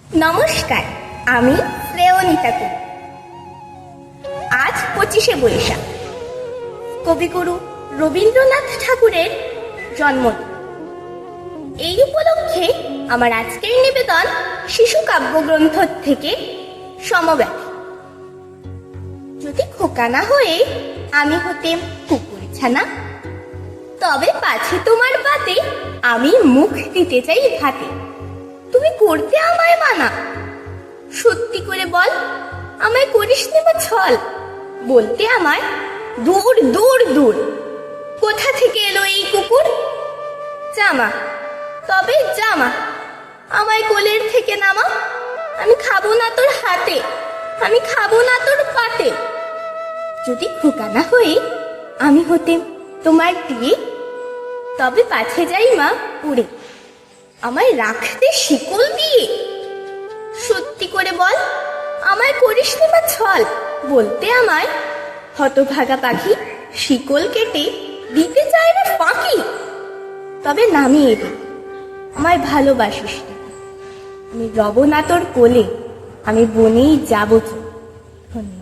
নমস্কার, আমি শ্রেয়নিতা কুমার। আজ 25শে বৈশাখ, কবিগুরু রবীন্দ্রনাথ ঠাকুরের জন্মদিন। এই উপলক্ষে আমার আজকের নিবেদন শিশু কাব্যগ্রন্থ থেকে সমব্যথী। যদি খোকা না হয়ে আমি হতেম কুকুর ছানা, তবে পাছে তোমার পাতে আমি মুখ দিতে চাই ভাতে। তুমি করতে আমায় মানা, সত্যি করে বল আমায় করিস নে বা ছল। বলতে আমায় দূর দূর দূর, কোথা থেকে এলো এই কুকুর। জামা, তবে জামা, আমায় কোলের থেকে নামা। আমি খাবো না তোর হাতে, আমি খাবো না তোর পাতে। যদি খোকা না হয়ে আমি হতেম তোমার দিয়ে, তবে পাছে যাই মা উড়ে, আমায় রাখতে শিকল দিয়ে। সত্যি করে বল আমায় করিস নে বা ছল। বলতে আমায় হতভাগা পাখি শিকল কেটে দিতে চায় না ফাঁকি। তবে নামিয়ে দে, আমায় ভালোবাসিস না। আমি রব না তোর কোলে, আমি বনেই যাবো। ধন্যবাদ।